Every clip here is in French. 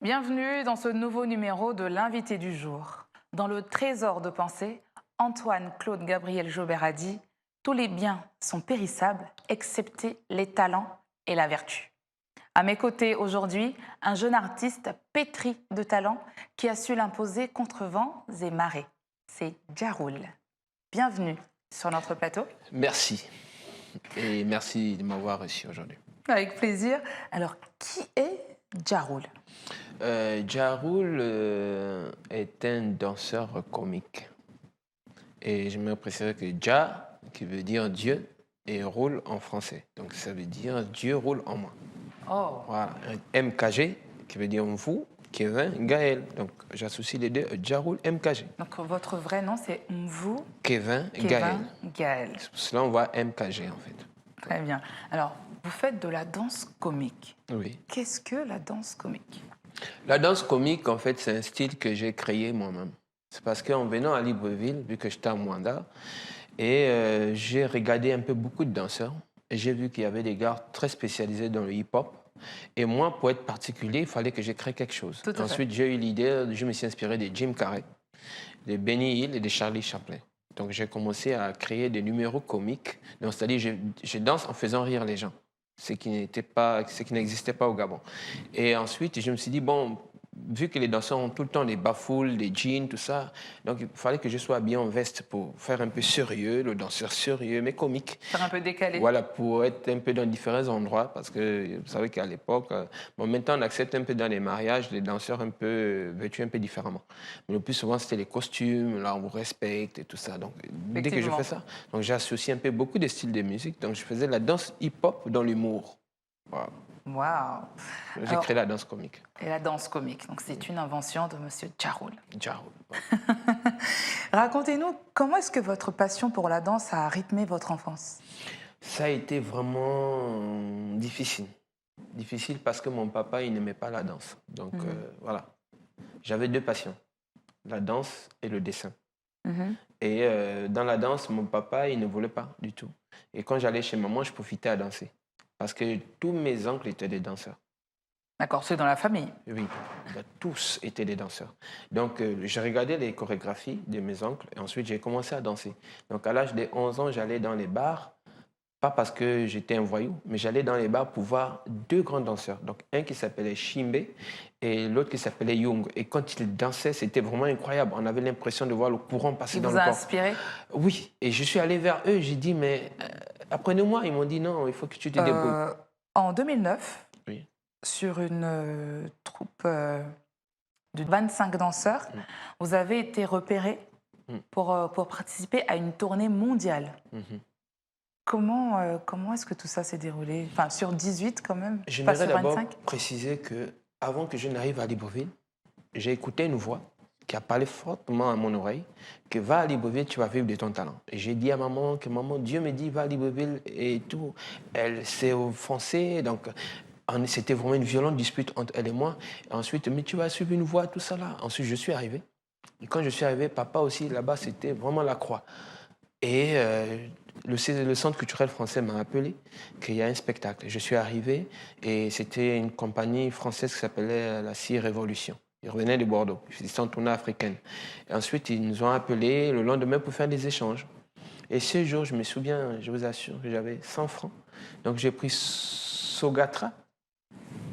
Bienvenue dans ce nouveau numéro de l'invité du jour. Dans le trésor de pensée, Antoine-Claude Gabriel Jaubert a dit « Tous les biens sont périssables, excepté les talents et la vertu ». À mes côtés aujourd'hui, un jeune artiste pétri de talent qui a su l'imposer contre vents et marées. C'est Ja Rule. Bienvenue sur notre plateau. Merci. Et merci de m'avoir reçu aujourd'hui. Avec plaisir. Alors, qui est Ja Rule? Ja Rule est un danseur comique. Et je me préciserais que Ja, qui veut dire Dieu, et roule en français. Donc ça veut dire Dieu roule en moi. Oh, Voilà. MKG, qui veut dire vous, Kevin, Gaël. Donc j'associe les deux, Ja Rule, MKG. donc votre vrai nom c'est Mvu Kevin, Gaël. Kevin Gaël. C'est pour cela on voit MKG en fait. Très bien. Alors, vous faites de la danse comique. Oui. Qu'est-ce que la danse comique? La danse comique, en fait, c'est un style que j'ai créé moi-même. C'est parce qu'en venant à Libreville, vu que j'étais à Mwanda, et j'ai regardé un peu beaucoup de danseurs, et j'ai vu qu'il y avait des gars très spécialisés dans le hip-hop. Et moi, pour être particulier, il fallait que j'ai créé quelque chose. Tout à fait. Ensuite, j'ai eu l'idée, je me suis inspiré de Jim Carrey, de Benny Hill et de Charlie Chaplin. Donc, j'ai commencé à créer des numéros comiques. Donc, c'est-à-dire, je danse en faisant rire les gens, ce qui n'existait pas au Gabon. Et ensuite, je me suis dit, bon, vu que les danseurs ont tout le temps des bafoules, des jeans, tout ça, donc il fallait que je sois habillé en veste pour faire un peu sérieux, le danseur sérieux, mais comique. Faire un peu décalé. Voilà, pour être un peu dans différents endroits, parce que vous savez qu'à l'époque, bon, maintenant on accepte un peu dans les mariages les danseurs un peu vêtus un peu différemment. Mais le plus souvent, c'était les costumes, là on vous respecte et tout ça. Donc dès que je fais ça, donc j'ai associé un peu beaucoup de styles de musique. Donc je faisais la danse hip-hop dans l'humour. Voilà. Waouh. J'ai créé la danse comique. Et la danse comique, donc c'est une invention de Monsieur Ja Rule. Ja Rule. Racontez-nous, comment est-ce que votre passion pour la danse a rythmé votre enfance? Ça a été vraiment difficile. Difficile parce que mon papa, il n'aimait pas la danse. Donc voilà, j'avais deux passions, la danse et le dessin. Et dans la danse, mon papa, il ne voulait pas du tout. Et quand j'allais chez maman, je profitais à danser. Parce que tous mes oncles étaient des danseurs. D'accord, c'est dans la famille. Oui, tous étaient des danseurs. Donc, j'ai regardé les chorégraphies de mes oncles et ensuite, j'ai commencé à danser. Donc, à l'âge de 11 ans, j'allais dans les bars, pas parce que j'étais un voyou, mais j'allais dans les bars pour voir deux grands danseurs. Donc, un qui s'appelait Shimbe et l'autre qui s'appelait Young. Et quand ils dansaient, c'était vraiment incroyable. On avait l'impression de voir le courant passer dans le corps. Il vous a inspiré? Oui, et je suis allé vers eux, j'ai dit, mais apprenez-moi. Ils m'ont dit, non, il faut que tu te débrouilles. En 2009, Oui. sur une troupe de 25 danseurs, vous avez été repéré pour participer à une tournée mondiale. Comment est-ce que tout ça s'est déroulé? Enfin, sur 18 quand même, pas J'aimerais sur d'abord 25. préciser qu'avant que je n'arrive à Libreville, j'ai écouté une voix qui a parlé fortement à mon oreille, que va à Libreville, tu vas vivre de ton talent. Et j'ai dit à maman que maman, Dieu me dit, va à Libreville et tout. Elle s'est offensée, donc c'était vraiment une violente dispute entre elle et moi. Et ensuite, mais tu vas suivre une voie, tout ça là. Ensuite, je suis arrivé. Et quand je suis arrivé, papa aussi, là-bas, c'était vraiment la croix. Et le Centre culturel français m'a appelé qu'il y a un spectacle. Je suis arrivé et c'était une compagnie française qui s'appelait la CIE Révolution. Ils revenaient de Bordeaux, ils sont en tournée africaine. Et ensuite, ils nous ont appelés le lendemain pour faire des échanges. Et ce jour, je me souviens, je vous assure, que j'avais 100 francs. Donc j'ai pris Sogatra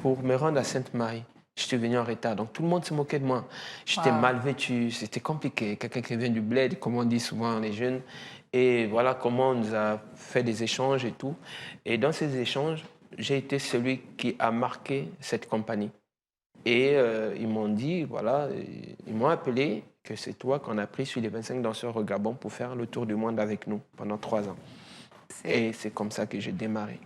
pour me rendre à Sainte-Marie. Je suis venu en retard, donc tout le monde se moquait de moi. J'étais mal vêtu, c'était compliqué. Quelqu'un qui vient du bled, comme on dit souvent les jeunes. Et voilà comment on nous a fait des échanges et tout. Et dans ces échanges, j'ai été celui qui a marqué cette compagnie. Et ils m'ont dit, voilà, ils m'ont appelé que c'est toi qu'on a pris sur les 25 danseurs au Gabon pour faire le tour du monde avec nous pendant 3 ans. Et c'est comme ça que j'ai démarré.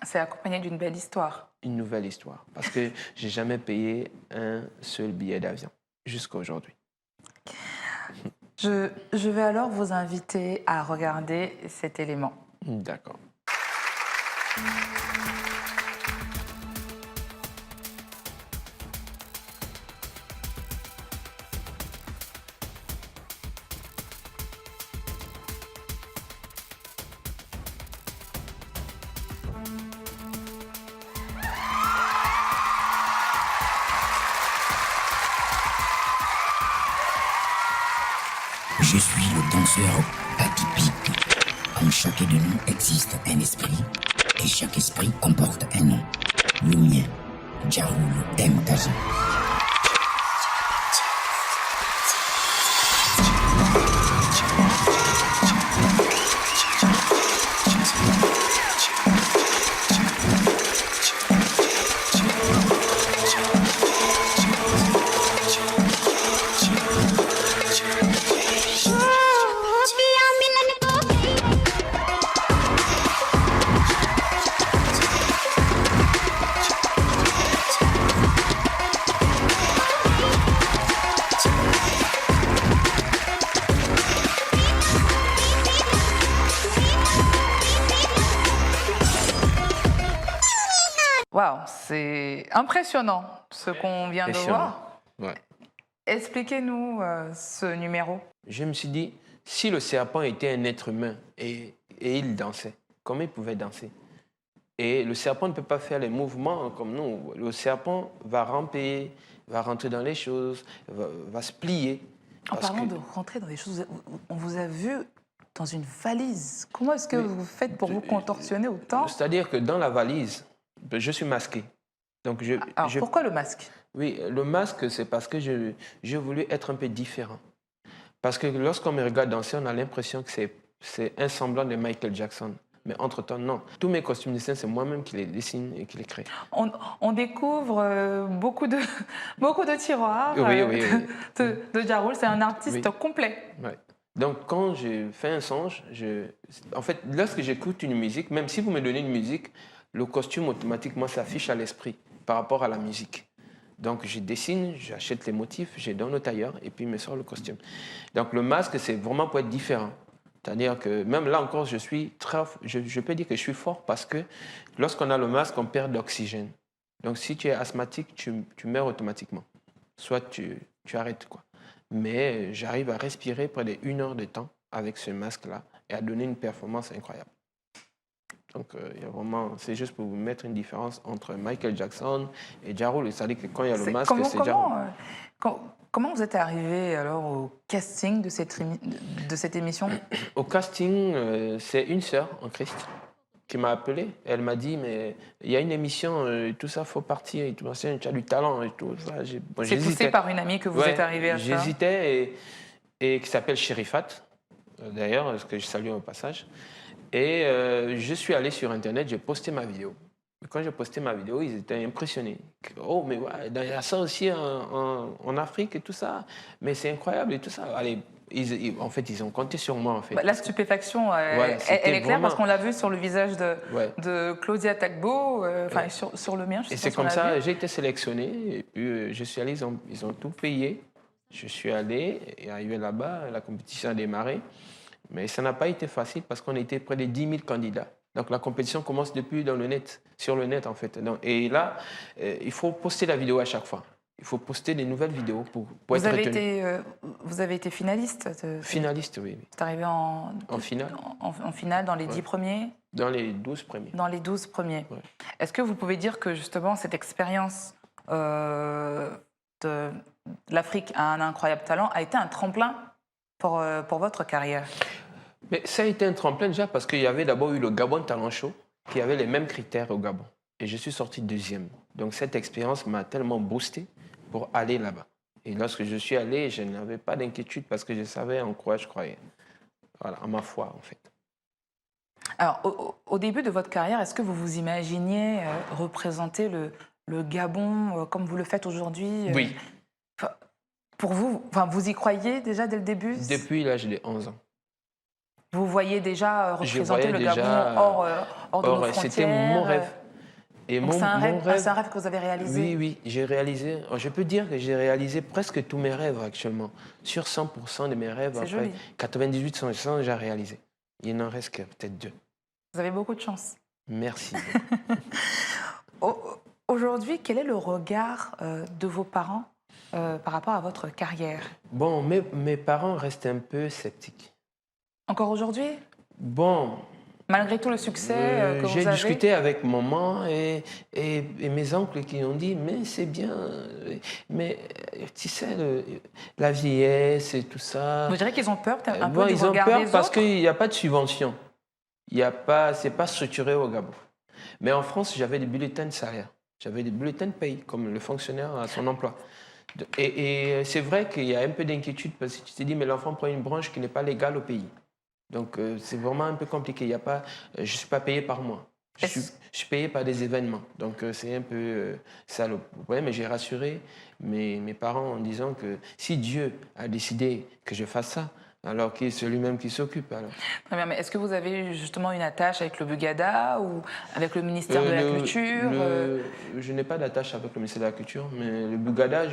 C'est accompagné d'une belle histoire. Une nouvelle histoire, parce que j'ai jamais payé un seul billet d'avion jusqu'à aujourd'hui. Je vais alors vous inviter à regarder cet élément. D'accord. Je suis le danseur atypique. En chacun de nous existe un esprit, et chaque esprit comporte un nom. Le mien, Djaroul M. Taji. Waouh, c'est impressionnant ce qu'on vient de voir. Ouais. Expliquez-nous ce numéro. Je me suis dit, si le serpent était un être humain et il dansait, comment il pouvait danser? Et le serpent ne peut pas faire les mouvements comme nous. Le serpent va ramper, va rentrer dans les choses, va se plier. En parlant de rentrer dans les choses, on vous a vu dans une valise. Comment est-ce que vous faites pour vous contorsionner autant? C'est-à-dire que dans la valise, je suis masqué. Donc Alors pourquoi le masque? Oui, le masque, c'est parce que je voulais être un peu différent. Parce que lorsqu'on me regarde danser, on a l'impression que c'est un semblant de Michael Jackson. Mais entre-temps, non. Tous mes costumes de scène, c'est moi-même qui les dessine et qui les crée. On découvre beaucoup de tiroirs de Djaroul. C'est un artiste complet. Ouais. Donc, quand je fais un songe, en fait, lorsque j'écoute une musique, même si vous me donnez une musique, le costume automatiquement s'affiche à l'esprit par rapport à la musique. Donc, je dessine, j'achète les motifs, je donne au tailleur et puis il me sort le costume. Donc, le masque, c'est vraiment pour être différent. C'est-à-dire que même là encore, je peux dire que je suis fort parce que lorsqu'on a le masque, on perd d'oxygène. Donc, si tu es asthmatique, tu meurs automatiquement. Soit tu arrêtes, quoi. Mais j'arrive à respirer près d'1 heure de temps avec ce masque-là et à donner une performance incroyable. Donc, c'est juste pour vous mettre une différence entre Michael Jackson et Djaroul. C'est-à-dire que quand il y a le masque, c'est Djaroul. Comment vous êtes arrivé alors au casting de cette émission? Au casting, c'est une sœur en Christ qui m'a appelé. Elle m'a dit, mais il y a une émission, tout ça, il faut partir. Et tout, tu as du talent et tout ça. C'est poussé par une amie que vous êtes arrivé à ça? J'hésitais et qui s'appelle Chérifat, d'ailleurs, ce que je salue au passage. Et je suis allé sur Internet, j'ai posté ma vidéo. Quand j'ai posté ma vidéo, ils étaient impressionnés. Oh, mais ouais, il y a ça aussi en Afrique et tout ça. Mais c'est incroyable et tout ça. Allez, en fait, ils ont compté sur moi. En fait. La stupéfaction, elle est claire parce qu'on l'a vu sur le visage de Claudia Tagbo, sur le mien. Et c'est comme ça, j'ai été sélectionné. Et puis, je suis allé, ils ont tout payé. Je suis allé, et arrivé là-bas, la compétition a démarré. Mais ça n'a pas été facile parce qu'on était près de 10 000 candidats. Donc la compétition commence depuis sur le net en fait. Donc, et là, il faut poster la vidéo à chaque fois. Il faut poster des nouvelles vidéos pour être retenu. Vous avez été finaliste? Finaliste, oui. C'est arrivé en finale. En finale, dans les 10 premiers? Dans les 12 premiers. Dans les 12 premiers. Ouais. Est-ce que vous pouvez dire que justement cette expérience de l'Afrique a un incroyable talent a été un tremplin pour votre carrière? Mais ça a été un tremplin déjà parce qu'il y avait d'abord eu le Gabon Talent Show qui avait les mêmes critères au Gabon. Et je suis sorti 2e. Donc cette expérience m'a tellement boosté pour aller là-bas. Et lorsque je suis allé, je n'avais pas d'inquiétude parce que je savais en quoi je croyais. Voilà, en ma foi en fait. Alors au début de votre carrière, est-ce que vous vous imaginiez représenter le Gabon comme vous le faites aujourd'hui? Oui. Pour vous, vous y croyez déjà dès le début? Depuis l'âge de 11 ans. Vous voyez déjà représenter le Gabon hors de nos frontières? C'était mon rêve. Et c'est un rêve que vous avez réalisé? Oui, j'ai réalisé. Je peux dire que j'ai réalisé presque tous mes rêves actuellement. Sur 100% de mes rêves, c'est joli. 98% j'ai réalisé. Il n'en reste que peut-être 2. Vous avez beaucoup de chance. Merci. Aujourd'hui, quel est le regard de vos parents par rapport à votre carrière? Bon, mes parents restent un peu sceptiques. Encore aujourd'hui? Bon, Malgré tout le succès que vous avez. J'ai discuté avec maman et mes oncles qui ont dit mais c'est bien, mais tu sais, la vieillesse et tout ça. Vous direz qu'ils ont peur un peu Bon, du ils ont regard peur des parce autres? qu'il n'y a pas de subvention. C'est pas structuré au Gabon. Mais en France, j'avais des bulletins de salaire. J'avais des bulletins de paye, comme le fonctionnaire à son emploi. Et c'est vrai qu'il y a un peu d'inquiétude parce que tu te dis, mais l'enfant prend une branche qui n'est pas légale au pays. Donc c'est vraiment un peu compliqué. Il y a pas, je ne suis pas payé par mois. Je suis payé par des événements. Donc c'est un peu ça le problème. Mais j'ai rassuré mes parents en disant que si Dieu a décidé que je fasse ça, alors que c'est lui-même qui s'occupe. Alors. Très bien, mais est-ce que vous avez justement une attache avec le Bugada ou avec le ministère de la Culture Je n'ai pas d'attache avec le ministère de la Culture, mais le Bugada,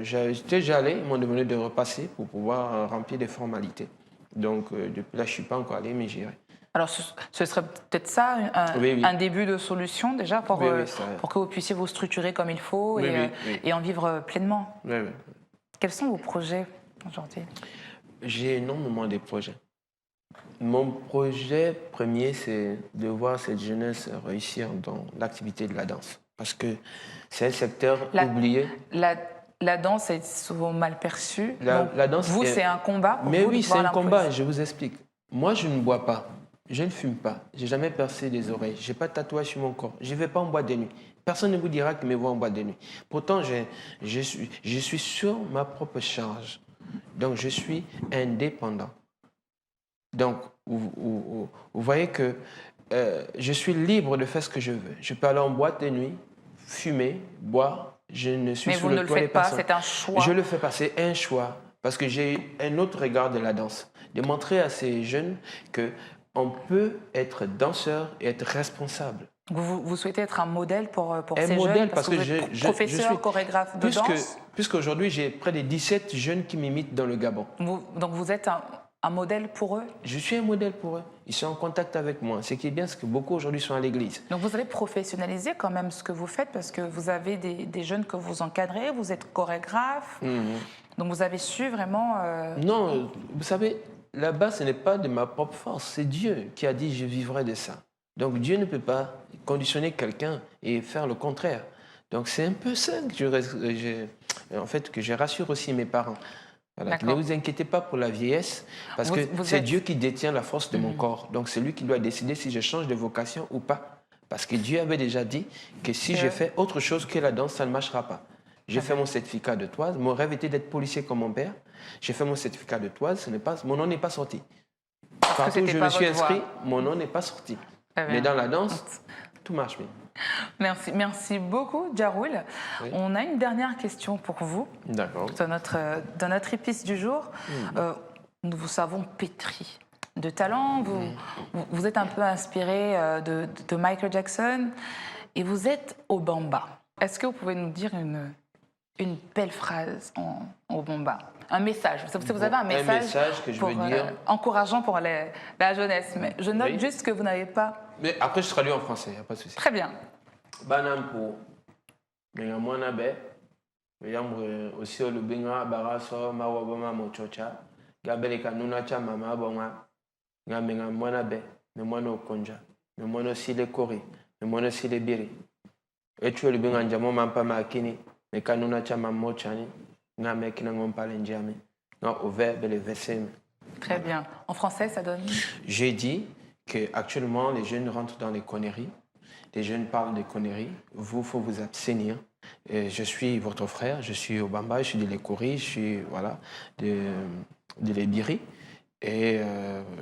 j'étais déjà allé, ils m'ont demandé de repasser pour pouvoir remplir des formalités. Donc depuis là, je ne suis pas encore allé, mais j'irai. Alors ce serait peut-être ça, un début de solution déjà pour que vous puissiez vous structurer comme il faut et en vivre pleinement. Oui. Quels sont vos projets aujourd'hui ? J'ai énormément de projets. Mon projet premier, c'est de voir cette jeunesse réussir dans l'activité de la danse. Parce que c'est un secteur oublié. La danse est souvent mal perçue. La danse vous, c'est un combat pour Mais vous oui, de c'est pouvoir un combat, l'imposer. je vous explique. Moi, je ne bois pas, je ne fume pas, j'ai jamais percé des oreilles, j'ai pas de tatouage sur mon corps, je ne vais pas en boîte de nuit. Personne ne vous dira qu'il me voit en boîte de nuit. Pourtant, je suis sur ma propre charge. Donc, je suis indépendant. Donc, vous voyez que je suis libre de faire ce que je veux. Je peux aller en boîte de nuit, fumer, boire. Je ne suis sous le toit des personnes. Mais vous ne le faites pas, c'est un choix. Je le fais pas, c'est un choix. Parce que j'ai un autre regard de la danse. De montrer à ces jeunes qu'on peut être danseur et être responsable. Vous souhaitez être un modèle pour un ces modèle jeunes parce que vous êtes professeur, chorégraphe de danse. Puisqu'aujourd'hui, j'ai près de 17 jeunes qui m'imitent dans le Gabon. Donc vous êtes un modèle pour eux? Je suis un modèle pour eux. Ils sont en contact avec moi. Ce qui est bien, c'est que beaucoup aujourd'hui sont à l'église. Donc vous allez professionnaliser quand même ce que vous faites parce que vous avez des jeunes que vous encadrez, vous êtes chorégraphe. Donc vous avez su vraiment... Non, vous savez, là-bas, ce n'est pas de ma propre force. C'est Dieu qui a dit « je vivrai de ça ». Donc Dieu ne peut pas conditionner quelqu'un et faire le contraire. Donc c'est un peu ça que je rassure aussi mes parents. Voilà. Ne vous inquiétez pas pour la vieillesse, parce que c'est Dieu qui détient la force de mon corps. Donc c'est lui qui doit décider si je change de vocation ou pas. Parce que Dieu avait déjà dit que si je fais autre chose que la danse, ça ne marchera pas. J'ai fait mon certificat de toise. Mon rêve était d'être policier comme mon père. J'ai fait mon certificat de toise. Mon nom n'est pas sorti. Partout où je me suis inscrit, mon nom n'est pas sorti. Mais dans la danse, tout marche bien. Merci beaucoup, Djaroul. Oui. On a une dernière question pour vous. D'accord. Dans notre épice du jour, nous vous savons pétri de talent. Vous êtes un peu inspiré de Michael Jackson et vous êtes au bamba. Est-ce que vous pouvez nous dire une belle phrase au bamba? Un message. Vous avez un message que je veux dire encourageant pour la jeunesse. Mais je note juste que vous n'avez pas... Mais après, je traduis en français, il n'y a pas de souci. Très bien. Banampo, Mengamwana be, Meyambre aussi le Benga, Baraso, Mawabama Mochocha, Gabele Kanunacha, Mama Bonga, Mengamwana be, Memono Konja, Memono Sile Kori, Memono Sile Biri. Et tu es le Benga Njamo Mampa Makini, Mekanunacha Mamochani, Namekina Ngompalenjami, non, au verbe les versets. Très bien. En français, ça donne? J'ai dit qu'actuellement, les jeunes rentrent dans les conneries. Les jeunes parlent de conneries. Vous, il faut vous abstenir. Je suis votre frère, je suis au Bamba, je suis de l'Ekori, je suis de l'Ebiri. Et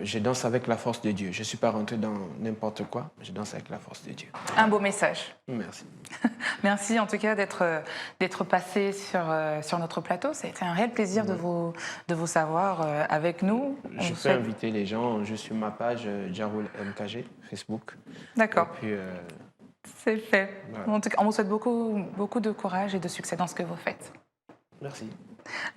je danse avec la force de Dieu. Je ne suis pas rentré dans n'importe quoi, je danse avec la force de Dieu. Un beau message. Merci. Merci en tout cas d'être passé sur notre plateau. Ça a été un réel plaisir de vous savoir avec nous. Je peux inviter les gens, je suis ma page Djaroul MKG, Facebook. D'accord. Et puis, c'est fait. Voilà. En tout cas, on vous souhaite beaucoup de courage et de succès dans ce que vous faites. Merci.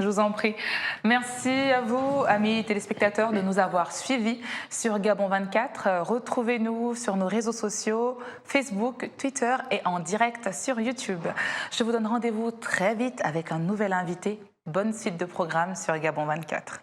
Je vous en prie. Merci à vous, amis téléspectateurs, de nous avoir suivis sur Gabon 24. Retrouvez-nous sur nos réseaux sociaux, Facebook, Twitter et en direct sur YouTube. Je vous donne rendez-vous très vite avec un nouvel invité. Bonne suite de programme sur Gabon 24.